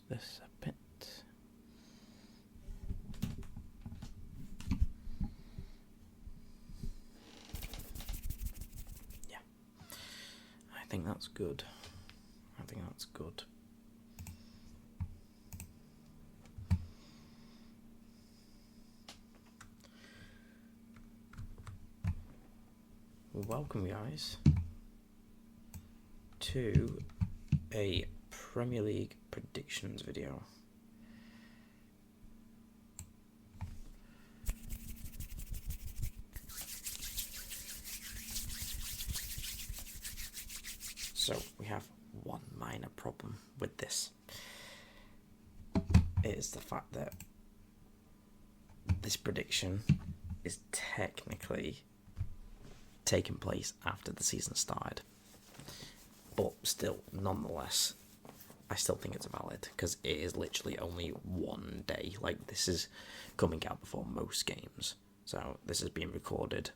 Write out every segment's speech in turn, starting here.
this a bit. Yeah, I think that's good. Welcome, guys, to a Premier League predictions video. So we have one minor problem with this. It is the fact that this prediction is technically taking place after the season started, but still, nonetheless, I still think it's valid because it is literally only one day. Like, this is coming out before most games, so this is being recorded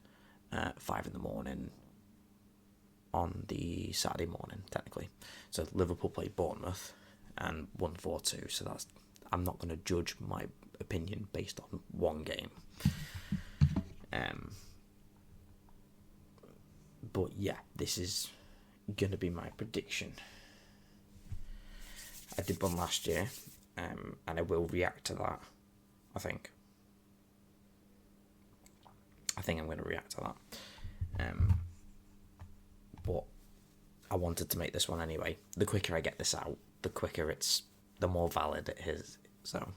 at 5 a.m. on the Saturday morning, technically. So Liverpool played Bournemouth and won 4-2. So that's, I'm not going to judge my opinion based on one game. But yeah, this is going to be my prediction. I did one last year, and I will react to that, I think. I'm going to react to that. But I wanted to make this one anyway. The quicker I get this out, the more valid it is. So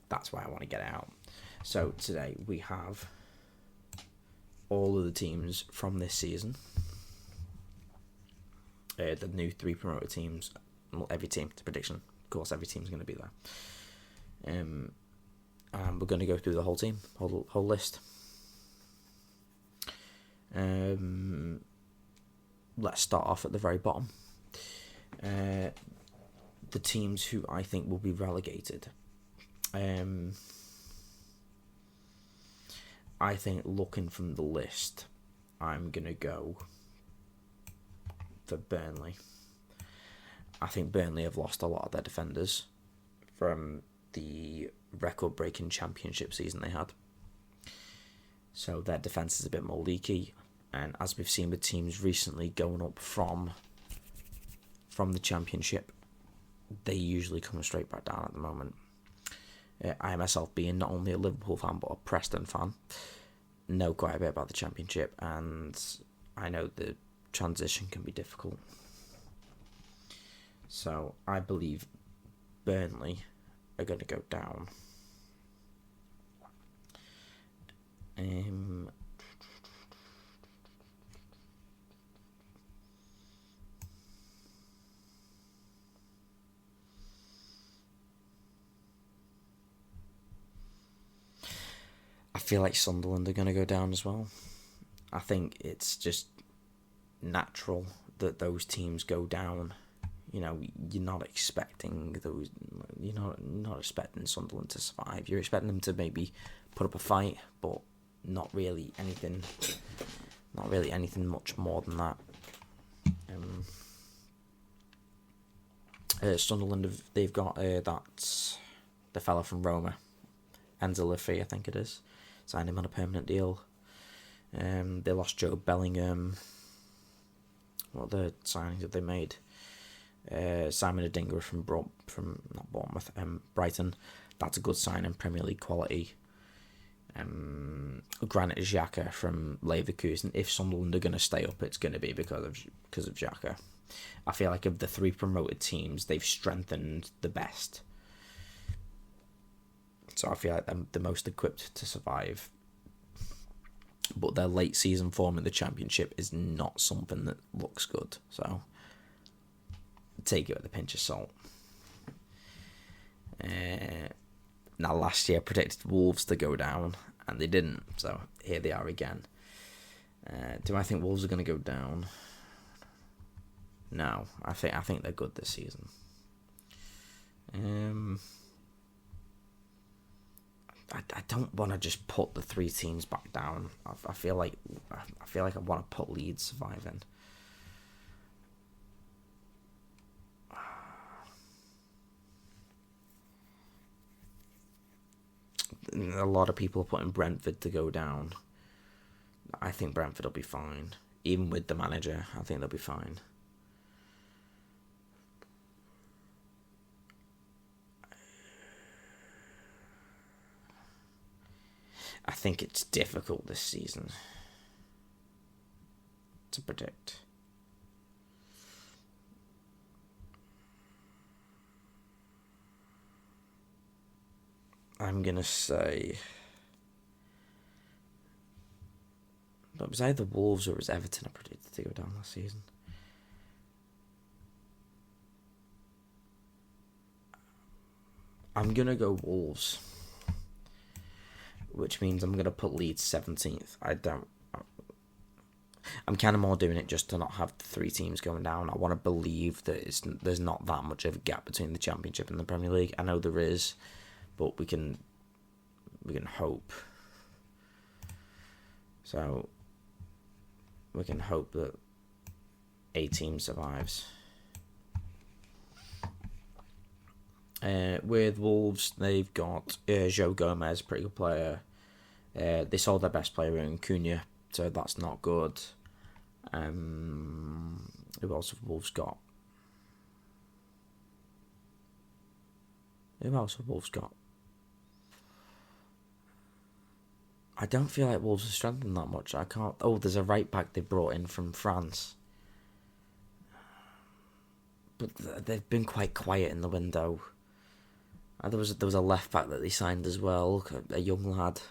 that's why I want to get it out. So today we have all of the teams from this season. The new 3 promoted teams. Well, every team, it's a prediction. Of course, every team's going to be there. And we're going to go through the whole team, whole list. Let's start off at the very bottom. The teams who I think will be relegated. I think, looking from the list, I'm going to go for Burnley. I think Burnley have lost a lot of their defenders from the record-breaking championship season they had. So their defence is a bit more leaky. And as we've seen with teams recently going up from the championship, they usually come straight back down at the moment. I myself, being not only a Liverpool fan but a Preston fan, know quite a bit about the championship, and I know the transition can be difficult. So I believe Burnley are going to go down. I feel like Sunderland are going to go down as well. I think it's just natural that those teams go down. You know, you're not expecting those. You're not expecting Sunderland to survive. You're expecting them to maybe put up a fight, but not really anything. Not really anything much more than that. Sunderland, they've got the fella from Roma, Enzo Lefebvre, I think it is. Signed him on a permanent deal. They lost Joe Bellingham. What other signings have they made? Simon Adingra from not Bournemouth, Brighton. That's a good signing, Premier League quality. Granit Xhaka from Leverkusen. If Sunderland are going to stay up, it's going to be because of Xhaka. I feel like of the 3 promoted teams, they've strengthened the best. So I feel like they're the most equipped to survive. But their late season form in the Championship is not something that looks good. So take it with a pinch of salt. Now, last year I predicted Wolves to go down, and they didn't. So here they are again. Do I think Wolves are going to go down? No, I think they're good this season. I don't want to just put the 3 teams back down. I feel like I want to put Leeds surviving. a lot of people are putting Brentford to go down. I think Brentford will be fine. Even with the manager, I think they'll be fine. I think it's difficult this season to predict. I'm going to say... But it was either Wolves or it was Everton I predicted to go down last season. I'm going to go Wolves. Which means I'm going to put Leeds 17th. I'm kind of more doing it just to not have the 3 teams going down. I want to believe that there's not that much of a gap between the Championship and the Premier League. I know there is, but we can hope. So we can hope that a team survives. With Wolves, they've got Joe Gomez, pretty good player. They sold their best player in Cunha, so that's not good. Who else have Wolves got? I don't feel like Wolves are strengthened that much. I can't... Oh, there's a right back they brought in from France. But they've been quite quiet in the window. There was a left back that they signed as well, a young lad.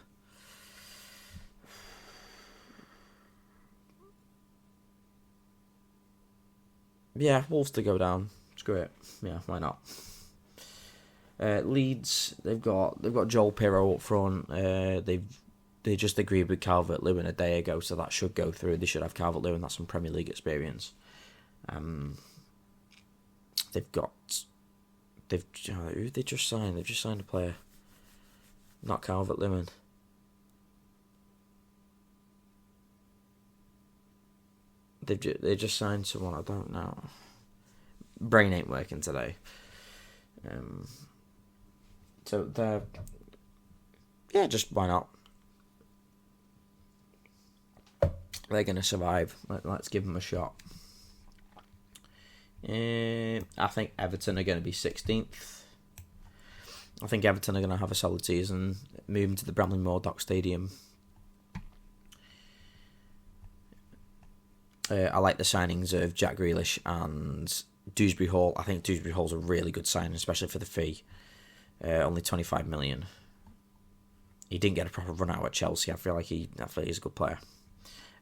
Yeah, Wolves to go down. Screw it. Yeah, why not? Leeds, they've got Joel Pirro up front. They just agreed with Calvert-Lewin a day ago, so that should go through. They should have Calvert-Lewin. That's some Premier League experience. Who they just signed? They've just signed a player. Not Calvert-Lewin. They just signed someone. I don't know. Brain ain't working today. So they're... Yeah, just why not? They're going to survive. Let's give them a shot. I think Everton are going to be 16th. I think Everton are going to have a solid season. Moving to the Bramley Moordock Stadium. I like the signings of Jack Grealish and Dewsbury Hall. I think Dewsbury Hall's a really good signing, especially for the fee. Only 25 million. He didn't get a proper run out at Chelsea. I feel like he's a good player.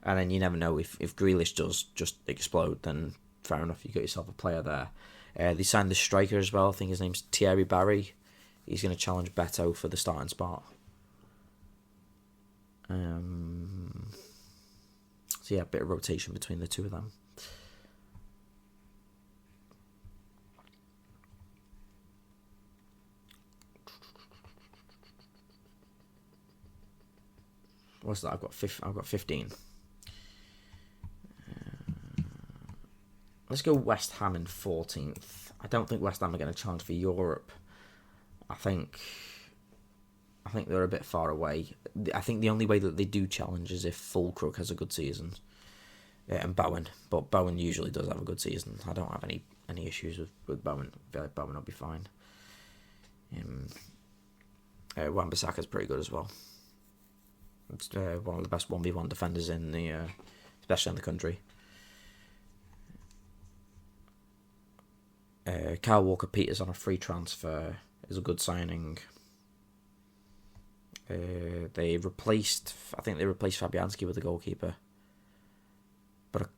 And then you never know, if Grealish does just explode, then fair enough, you got yourself a player there. They signed the striker as well. I think his name's Thierry Barry. He's going to challenge Beto for the starting spot. So yeah, a bit of rotation between the two of them. What's that? I've got 15. Let's go West Ham in 14th. I don't think West Ham are going to challenge for Europe. I think they're a bit far away. I think the only way that they do challenge is if Fulkrug has a good season. And Bowen. But Bowen usually does have a good season. I don't have any issues with Bowen. I feel like Bowen will be fine. Wan-Bissaka's pretty good as well. It's one of the best 1v1 defenders in the, especially in the country. Kyle Walker-Peters on a free transfer is a good signing. They replaced Fabianski with the goalkeeper. But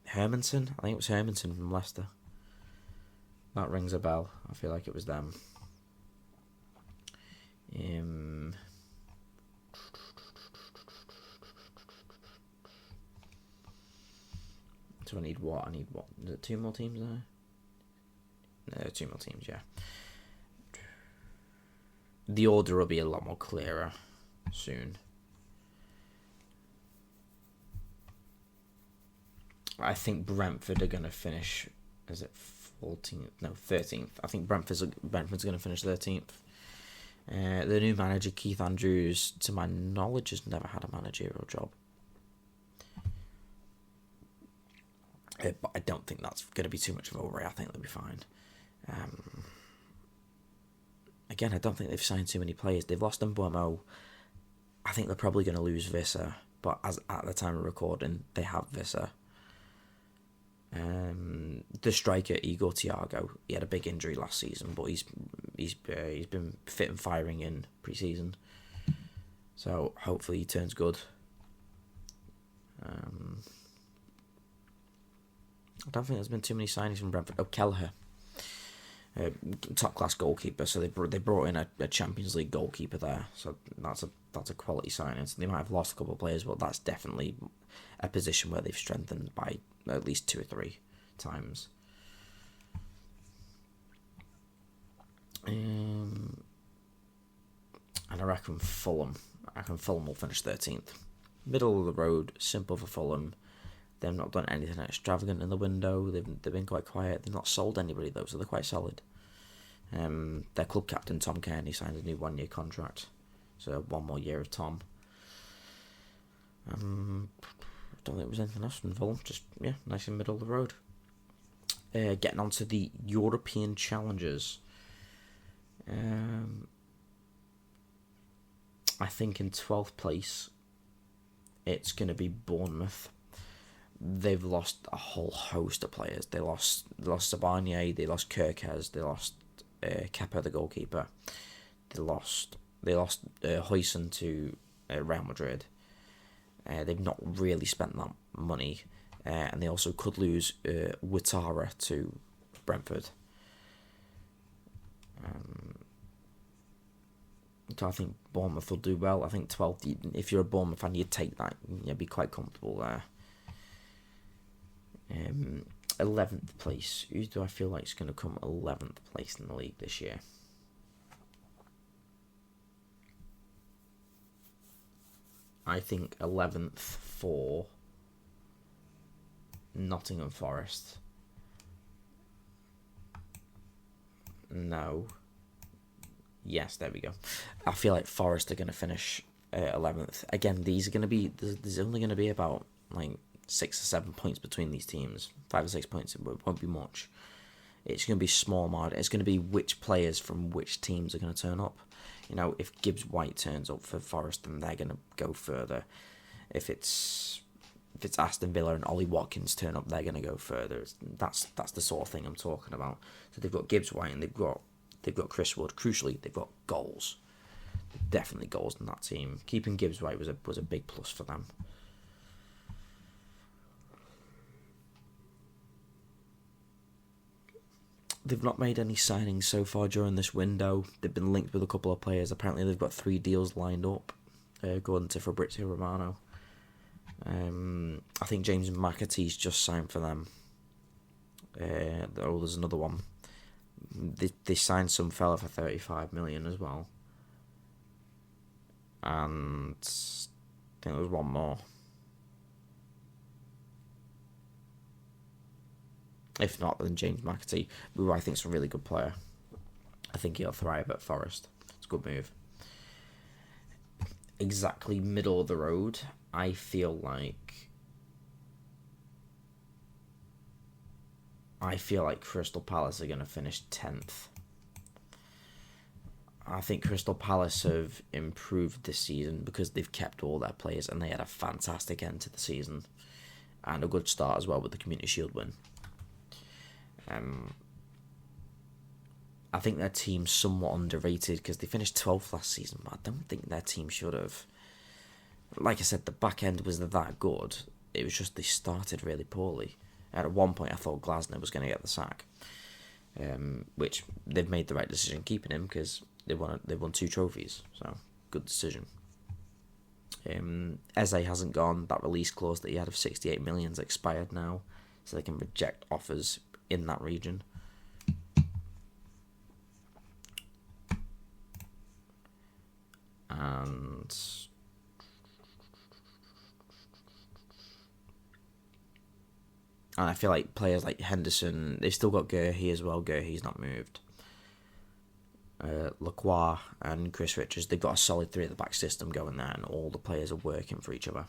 Hermansen? I think it was Hermansen from Leicester. That rings a bell. I feel like it was them. So I need what? Is it 2 more teams there? No, 2 more teams, yeah. The order will be a lot more clearer soon. I think Brentford are going to finish... Is it 14th? No, 13th. I think Brentford's going to finish 13th. The new manager, Keith Andrews, to my knowledge, has never had a managerial job. But I don't think that's going to be too much of a worry. I think they'll be fine. Again, I don't think they've signed too many players. They've lost Mbeumo. I think they're probably going to lose Visser. But as at the time of recording, they have Visser. The striker Igor Thiago, he had a big injury last season, but he's been fit and firing in pre-season, so hopefully he turns good. I don't think there's been too many signings from Brentford. Oh, Kelleher, top class goalkeeper. So they brought in a Champions League goalkeeper there, so that's a quality signing. So they might have lost a couple of players, but that's definitely a position where they've strengthened by at least 2 or 3 times. And I reckon Fulham will finish 13th. Middle of the road, simple for Fulham. They've not done anything extravagant in the window. They've been quite quiet. They've not sold anybody though, so they're quite solid. Their club captain Tom Kearney signed a new 1-year contract, so 1 more year of Tom. Don't think there was anything else from Fulham. Just nice in the middle of the road. Getting on to the European challenges. I think in 12th place, it's going to be Bournemouth. They've lost a whole host of players. They lost Sabanier, they lost Kirkes, they lost Kepa, the goalkeeper. They lost Huijsen to Real Madrid. They've not really spent that money, and they also could lose Ouattara to Brentford. So I think Bournemouth will do well. I think 12th, if you're a Bournemouth fan, you'd take that. You'd be quite comfortable there. 11th place. Who do I feel like is going to come 11th place in the league this year? I think 11th for Nottingham Forest. No. Yes, there we go. I feel like Forest are going to finish 11th. Again, these are going to be... There's only going to be about 6 or 7 points between these teams. 5 or 6 points, it won't be much. It's going to be small margin. It's going to be which players from which teams are going to turn up. If Gibbs White turns up for Forest, then they're going to go further. If it's Aston Villa and Ollie Watkins turn up, they're going to go further. That's the sort of thing I'm talking about. So they've got Gibbs White and they've got Chris Wood. Crucially, they've got goals. Definitely goals in that team. Keeping Gibbs White was a big plus for them. They've not made any signings so far during this window. They've been linked with a couple of players. Apparently they've got 3 deals lined up, according to Fabrizio Romano. I think James McAtee's just signed for them. There's another one. They signed some fella for 35 million as well. And I think there was one more. If not, then James McAtee, who I think is a really good player. I think he'll thrive at Forest. It's a good move. Exactly middle of the road, I feel like Crystal Palace are going to finish 10th. I think Crystal Palace have improved this season because they've kept all their players and they had a fantastic end to the season. And a good start as well with the Community Shield win. I think their team's somewhat underrated because they finished 12th last season, but I don't think their team should have. Like I said, the back end was that good. It was just they started really poorly. At one point, I thought Glasner was going to get the sack, which they've made the right decision keeping him because they won 2 trophies, so good decision. Eze hasn't gone. That release clause that he had of 68 million's expired now, so they can reject offers in that region. And I feel like players like Henderson, they've still got Guehi as well. Guehi's not moved. Lacroix and Chris Richards, they've got a solid three at the back system going there, and all the players are working for each other.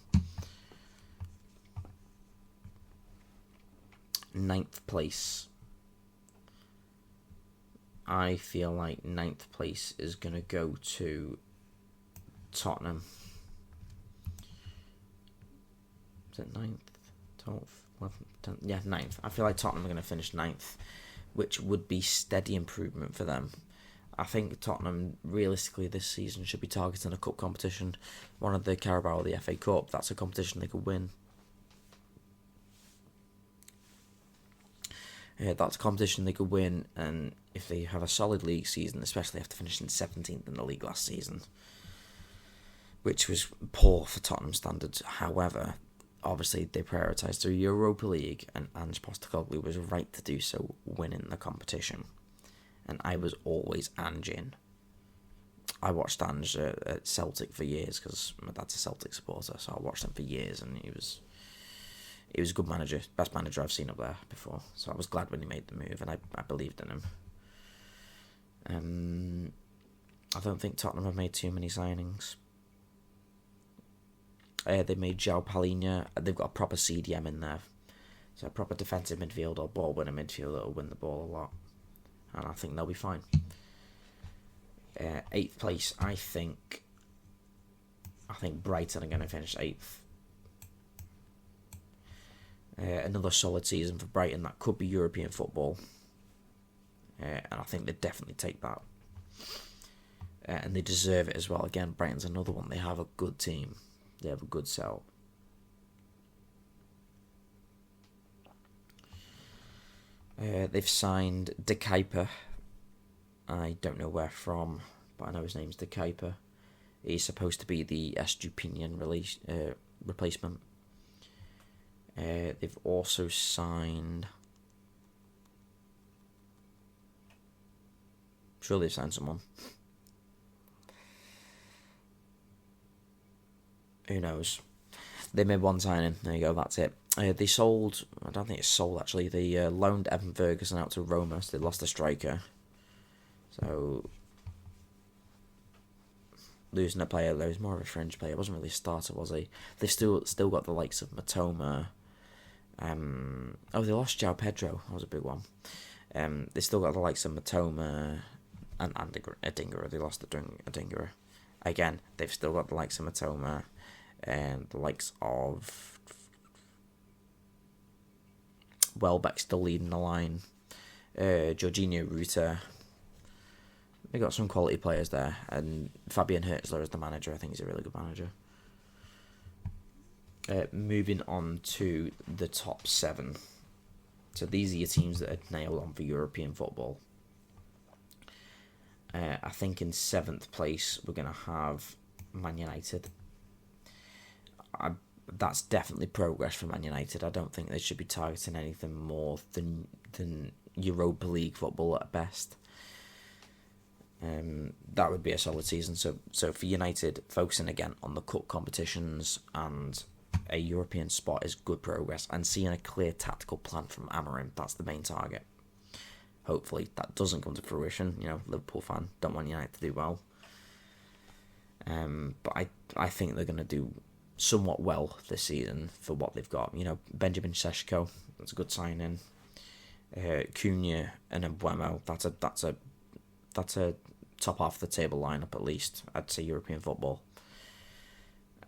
Ninth place. I feel like ninth place is going to go to Tottenham. Is it 9th? 12th? 11th? 10th? Yeah, 9th. I feel like Tottenham are going to finish 9th, which would be steady improvement for them. I think Tottenham, realistically, this season should be targeting a cup competition. One of the Carabao or the FA Cup. That's a competition they could win. That's a competition they could win, and if they have a solid league season, especially after finishing 17th in the league last season, which was poor for Tottenham standards. However, obviously they prioritised the Europa League, and Ange Postecoglou was right to do so, winning the competition. And I was always Ange in. I watched Ange at Celtic for years because my dad's a Celtic supporter, so I watched him for years, and he was a good manager, best manager I've seen up there before. So I was glad when he made the move, and I believed in him. I don't think Tottenham have made too many signings. They made João Palhinha. They've got a proper CDM in there. So a proper defensive midfielder, ball-winner midfielder that will win the ball a lot. And I think they'll be fine. 8th place, I think Brighton are going to finish 8th. Another solid season for Brighton. That could be European football. And I think they definitely take that. And they deserve it as well. Again, Brighton's another one. They have a good team. They have a good setup. They've signed De Kuiper. I don't know where from, but I know his name's De Kuiper. He's supposed to be the Estupinian replacement. They've also signed... Surely they've signed someone. Who knows? They made one signing. There you go, that's it. They sold... I don't think it's sold, actually. They loaned Evan Ferguson out to Roma, so they lost a striker. So... losing a player, there was more of a fringe player. It wasn't really a starter, was he? They've still got the likes of Matoma. They lost João Pedro. That was a big one. They still got the likes of Matoma and Adingra. They lost Adingra. Again, they've still got the likes of Matoma and the likes of Welbeck still leading the line. Jorginho Ruta. They got some quality players there, and Fabian Hürzeler is the manager. I think he's a really good manager. Moving on to the top 7. So these are your teams that are nailed on for European football. I think in 7th place we're going to have Man United. That's definitely progress for Man United. I don't think they should be targeting anything more than Europa League football at best. That would be a solid season. So for United, focusing again on the cup competitions and a European spot is good progress, and seeing a clear tactical plan from Amorim, that's the main target. Hopefully that doesn't come to fruition. Liverpool fan, don't want United to do well. But I think they're going to do somewhat well this season for what they've got. Benjamin Sesko, that's a good signing. Cunha and Mbeumo, that's a top half of the table lineup at least. I'd say European football.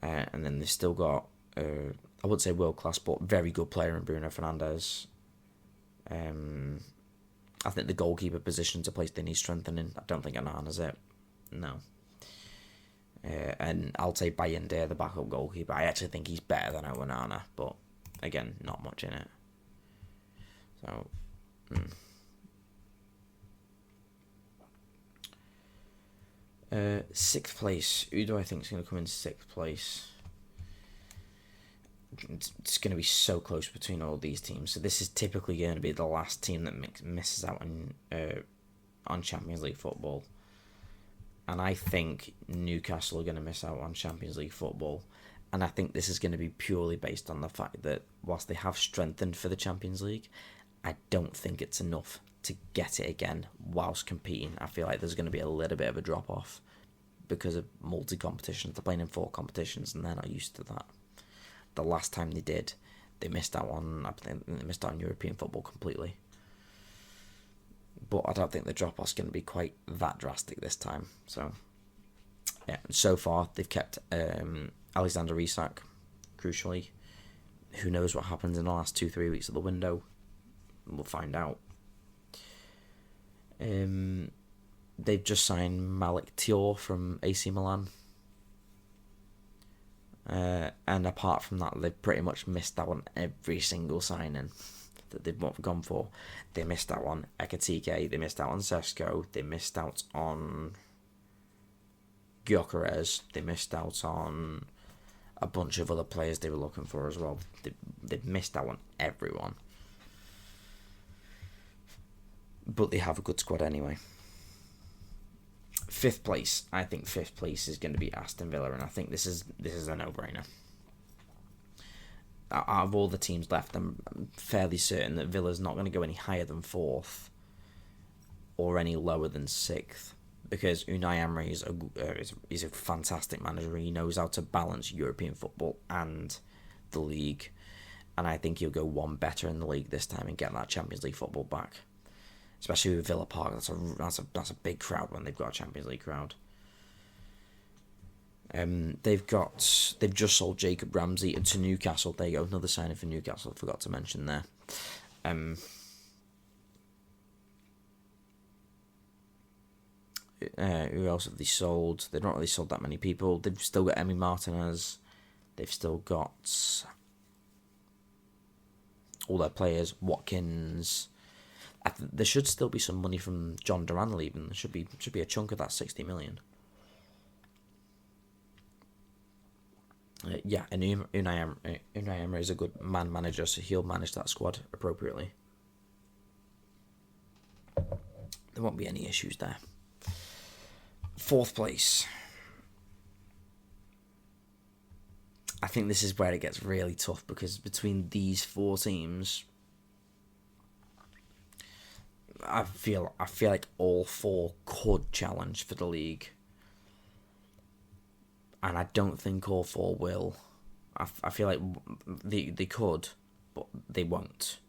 And then they've still got, I wouldn't say world class, but very good player in Bruno Fernandes. I think the goalkeeper position's a place they need strengthening. I don't think Onana's it. No. And I'll take Bayende, the backup goalkeeper. I actually think he's better than Onana, but again, not much in it. So, 6th place. Who do I think is going to come in 6th place? It's going to be so close between all these teams. So this is typically going to be the last team that misses out on Champions League football. And I think Newcastle are going to miss out on Champions League football. And I think this is going to be purely based on the fact that whilst they have strengthened for the Champions League, I don't think it's enough to get it again whilst competing. I feel like there's going to be a little bit of a drop off because of multi-competitions. They're playing in 4 competitions and they're not used to that. The last time they did, they missed out on, I think they missed out on European football completely. But I don't think the drop off's going to be quite that drastic this time. So, yeah, so far they've kept Alexander Isak, crucially. Who knows what happens in the last 2-3 weeks of the window? We'll find out. They've just signed Malik Thiaw from AC Milan. And apart from that, they've pretty much missed out on every single signing that they've gone for. They missed out on Ekitike, they missed out on Sesko, they missed out on Gyökeres, they missed out on a bunch of other players they were looking for as well. They've missed out on everyone. But they have a good squad anyway. 5th place. I think 5th place is going to be Aston Villa, and I think this is a no-brainer. Out of all the teams left, I'm fairly certain that Villa's not going to go any higher than 4th or any lower than 6th, because Unai Emery is a fantastic manager. He knows how to balance European football and the league, and I think he'll go one better in the league this time and get that Champions League football back. Especially with Villa Park, that's a big crowd when they've got a Champions League crowd. They've just sold Jacob Ramsey to Newcastle. There you go, another signing for Newcastle. I forgot to mention there. Who else have they sold? They've not really sold that many people. They've still got Emi Martinez. They've still got all their players. Watkins. There should still be some money from John Duran leaving. There should be a chunk of that 60 million. Yeah, and Unai Emery is a good man manager, so he'll manage that squad appropriately. There won't be any issues there. 4th place. I think this is where it gets really tough, because between these 4 teams, I feel like all 4 could challenge for the league, and I don't think all 4 will. I feel like they could, but they won't.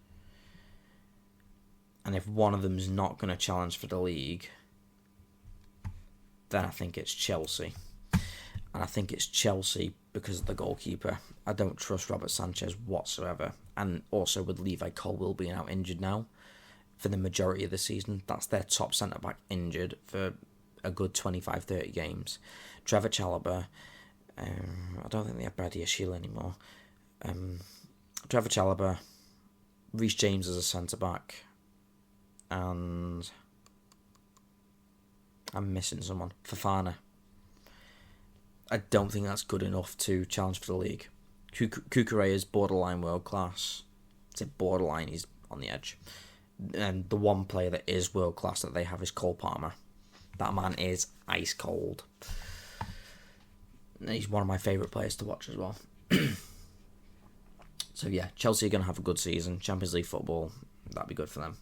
And if one of them's not going to challenge for the league, then I think it's Chelsea. And I think it's Chelsea because of the goalkeeper. I don't trust Robert Sanchez whatsoever, and also with Levi Colwill being out injured now for the majority of the season. That's their top centre-back injured for a good 25-30 games. Trevor Chalobah, I don't think they have Brady Ashil anymore. Trevor Chalobah, Reece James as a centre-back, and I'm missing someone. Fofana. I don't think that's good enough to challenge for the league. Kukurea is borderline world class. It's borderline, he's on the edge. And the one player that is world class that they have is Cole Palmer. That man is ice cold. And he's one of my favourite players to watch as well. So yeah, Chelsea are going to have a good season. Champions League football, that'd be good for them.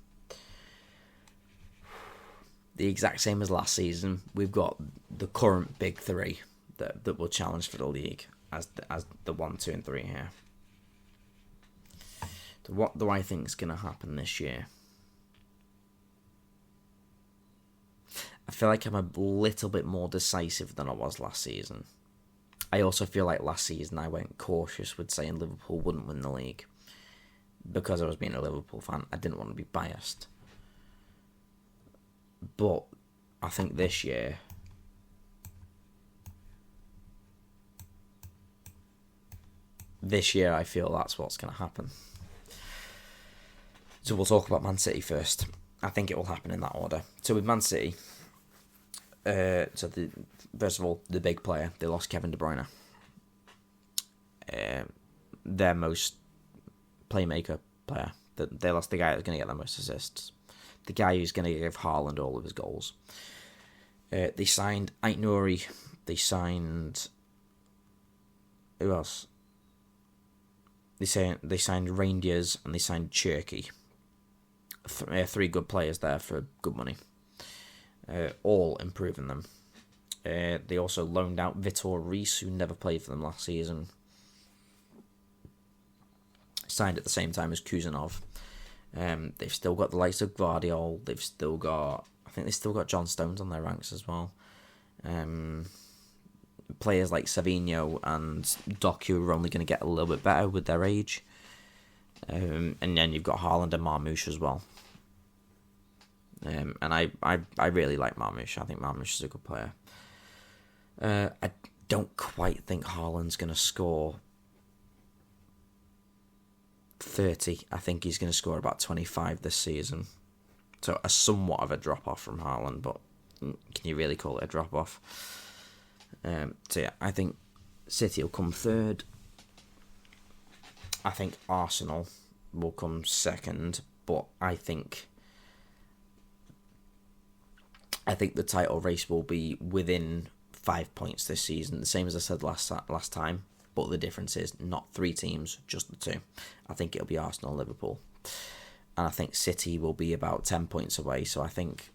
The exact same as last season, we've got the current big 3 that will challenge for the league as the 1, 2 and 3 here. So what do I think is going to happen this year? I feel like I'm a little bit more decisive than I was last season. I also feel like last season I went cautious with saying Liverpool wouldn't win the league. Because I was being a Liverpool fan, I didn't want to be biased. But I think this year, I feel that's what's going to happen. So we'll talk about Man City first. I think it will happen in that order. So with Man City, first of all, the big player, they lost Kevin De Bruyne. Their most playmaker player. They lost the guy that's going to get the most assists. The guy who's going to give Haaland all of his goals. They signed Ait-Nouri. They signed... Who else? They signed Reindeers and they signed Cherky three good players there for good money, all improving them. They also loaned out Vitor Reis, who never played for them last season. Signed at the same time as Kuzanov. They've still got the likes of Gvardiol. I think they've still got John Stones on their ranks as well. Players like Savinho and Doku are only going to get a little bit better with their age. And then you've got Haaland and Marmoush as well. And I really like Marmoush. I think Marmoush is a good player. I don't quite think Haaland's going to score 30. I think he's going to score about 25 this season. So a somewhat of a drop-off from Haaland, but can you really call it a drop-off? So yeah, I think City will come third. I think Arsenal will come second, but I think the title race will be within 5 points this season, the same as I said last time. But the difference is not 3 teams, just the 2. I think it'll be Arsenal and Liverpool. And I think City will be about 10 points away. So I think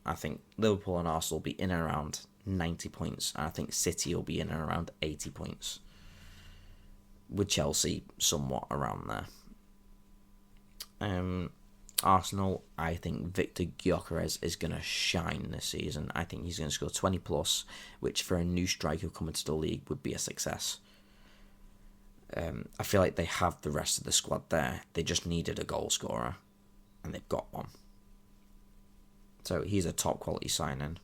Liverpool and Arsenal will be in and around 90 points. And I think City will be in and around 80 points. With Chelsea somewhat around there. Arsenal, I think Victor Gyökeres is going to shine this season. I think he's going to score 20 plus, which for a new striker coming to the league would be a success. I feel like they have the rest of the squad there. They just needed a goal scorer, and they've got one. So he's a top quality signing.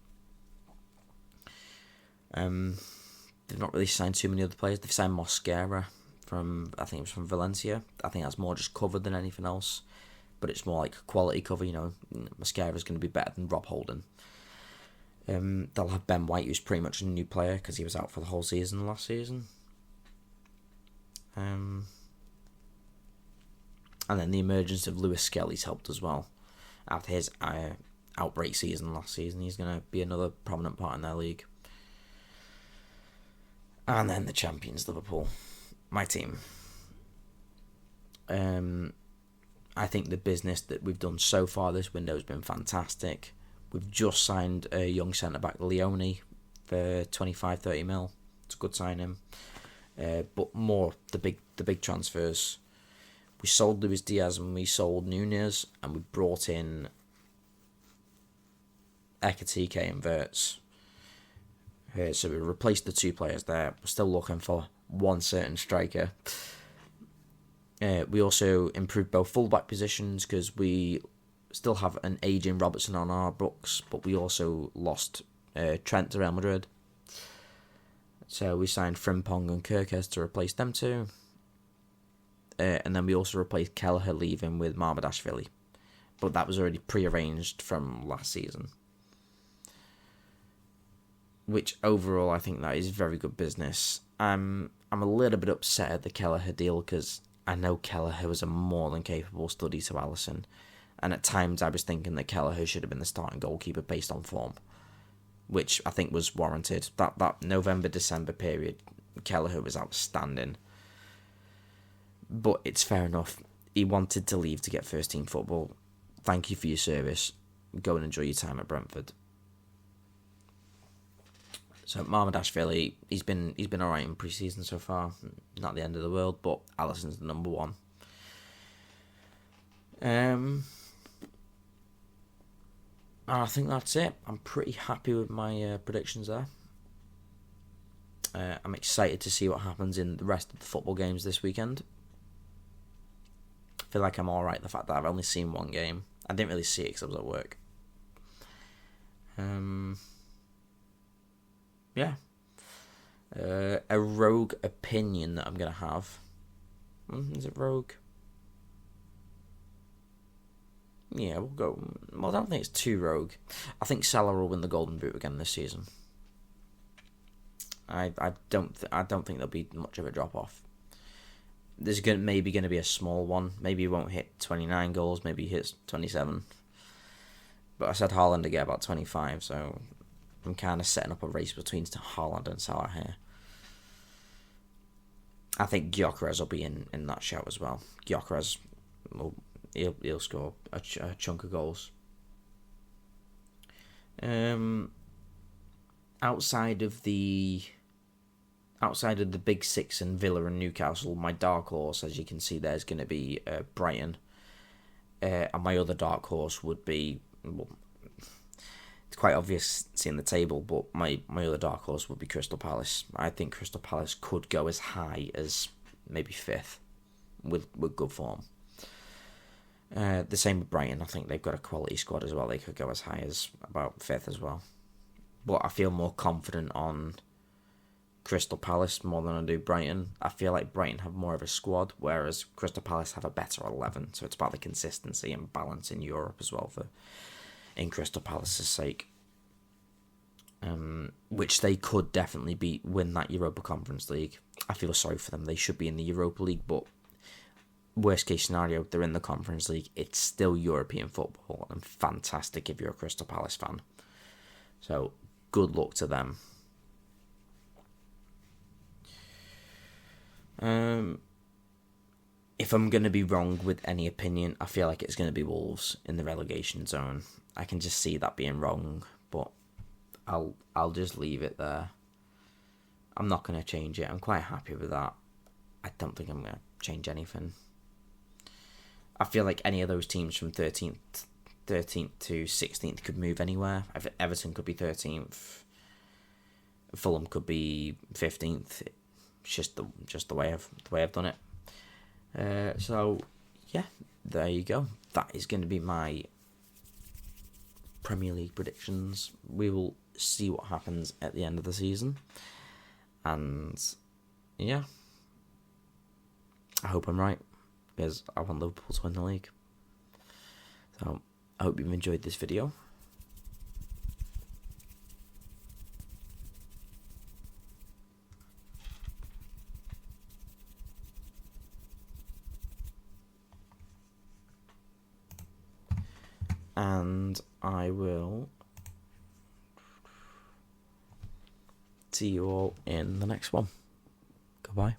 They've not really signed too many other players. They've signed Mosquera from Valencia. I think that's more just cover than anything else. But it's more like quality cover, Mosquera's going to be better than Rob Holding. They'll have Ben White, who's pretty much a new player because he was out for the whole season last season. And then the emergence of Lewis Skelly's helped as well. After his outbreak season last season, he's going to be another prominent part in their league. And then the champions, Liverpool. My team. I think the business that we've done so far this window has been fantastic. We've just signed a young centre-back, Leone, for 25-30 mil. It's a good signing. But more the big transfers. We sold Luis Diaz and we sold Nunez, and we brought in Ekitike and Wirtz. So we replaced the 2 players there. We're still looking for one certain striker. We also improved both fullback positions because we still have an aging Robertson on our books, but we also lost Trent to Real Madrid. So we signed Frimpong and Kirkes to replace them 2. And then we also replaced Kelleher leaving with Mamardashvili. But that was already pre-arranged from last season. Which overall I think that is very good business. I'm a little bit upset at the Kelleher deal because I know Kelleher was a more than capable study to Alisson. And at times I was thinking that Kelleher should have been the starting goalkeeper based on form, which I think was warranted. That November-December period, Kelleher was outstanding. But it's fair enough. He wanted to leave to get first-team football. Thank you for your service. Go and enjoy your time at Brentford. So Mamardashvili, he's been alright in pre-season so far. Not the end of the world, but Alisson's the number 1. I think that's it. I'm pretty happy with my predictions there. I'm excited to see what happens in the rest of the football games this weekend. I feel like I'm alright the fact that I've only seen one game. I didn't really see it because I was at work. Yeah. A rogue opinion that I'm going to have. Is it rogue? Yeah, we'll go. Well, I don't think it's too rogue. I think Salah will win the Golden Boot again this season. I don't think there'll be much of a drop off. There's maybe going to be a small one. Maybe he won't hit 29 goals. Maybe he hits 27. But I said Haaland to get about 25, so I'm kind of setting up a race between Haaland and Salah here. I think Gyökeres will be in that shout as well. Gyökeres will he'll score a chunk of goals. Outside of the big six and Villa and Newcastle, my dark horse, as you can see, there's going to be Brighton, and my other dark horse would be, well, it's quite obvious seeing the table, but my other dark horse would be Crystal Palace. I think Crystal Palace could go as high as maybe 5th with good form. The same with Brighton. I think they've got a quality squad as well. They could go as high as about 5th as well. But I feel more confident on Crystal Palace more than I do Brighton. I feel like Brighton have more of a squad, whereas Crystal Palace have a better 11. So it's about the consistency and balance in Europe as well in Crystal Palace's sake. Which they could definitely win that Europa Conference League. I feel sorry for them. They should be in the Europa League, but worst case scenario, they're in the Conference League. It's still European football and fantastic if you're a Crystal Palace fan. So good luck to them. If I'm going to be wrong with any opinion, I feel like it's going to be Wolves in the relegation zone. I can just see that being wrong, but I'll just leave it there. I'm not going to change it. I'm quite happy with that. I don't think I'm going to change anything. I feel like any of those teams from 13th to 16th could move anywhere. Everton could be 13th. Fulham could be 15th. It's just the way I've done it. So yeah, there you go. That is going to be my Premier League predictions. We will see what happens at the end of the season, and yeah, I hope I'm right because I want Liverpool to win the league. So I hope you've enjoyed this video. And I will see you all in the next one. Goodbye.